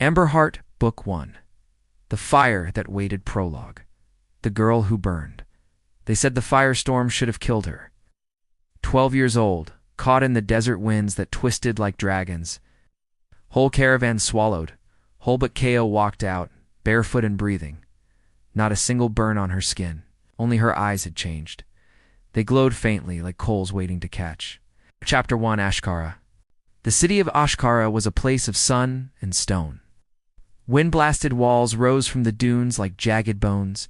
Emberheart, Book 1. The Fire That Waited Prologue. The Girl Who Burned. They said the firestorm should have killed her. 12 years old, caught in the desert winds that twisted like dragons. Whole caravan swallowed. Whole but Kael walked out, barefoot and breathing. Not a single burn on her skin. Only her eyes had changed. They glowed faintly like coals waiting to catch. Chapter 1. Ashkara. The city of Ashkara was a place of sun and stone. Wind-blasted walls rose from the dunes like jagged bones,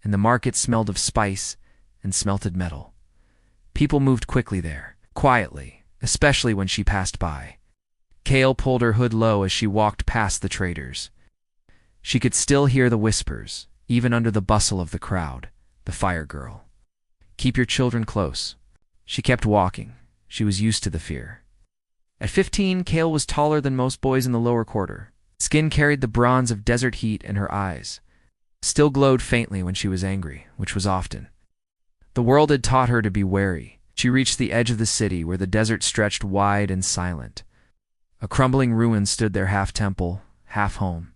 and the market smelled of spice and smelted metal. People moved quickly there, quietly, especially when she passed by. Kael pulled her hood low as she walked past the traders. She could still hear the whispers, even under the bustle of the crowd. The fire girl. Keep your children close. She kept walking. She was used to the fear. At 15, Kael was taller than most boys in the lower quarter. Skin carried the bronze of desert heat, and her eyes still glowed faintly when she was angry, which was often. The world had taught her to be wary. She reached the edge of the city where the desert stretched wide and silent. A crumbling ruin stood there, half temple, half home.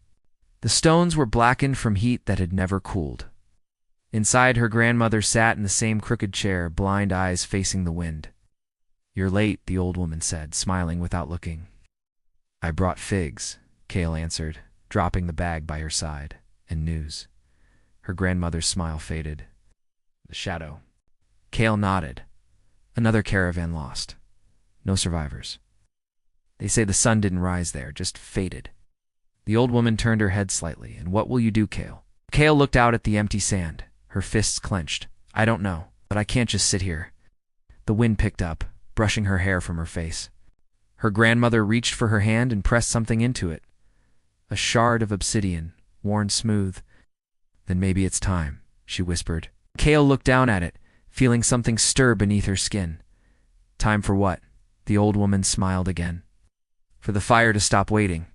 The stones were blackened from heat that had never cooled. Inside, her grandmother sat in the same crooked chair, blind eyes facing the wind. "You're late," the old woman said, smiling without looking. "I brought figs," Kael answered, dropping the bag by her side. "And news." Her grandmother's smile faded. "The shadow." Kael nodded. "Another caravan lost. No survivors. They say the sun didn't rise there, just faded." The old woman turned her head slightly. "And what will you do, Kael?" Kael looked out at the empty sand, her fists clenched. "I don't know, but I can't just sit here." The wind picked up, brushing her hair from her face. Her grandmother reached for her hand and pressed something into it. A shard of obsidian, worn smooth. "Then maybe it's time," she whispered. Kael looked down at it, feeling something stir beneath her skin. "Time for what?" The old woman smiled again. "For the fire to stop waiting."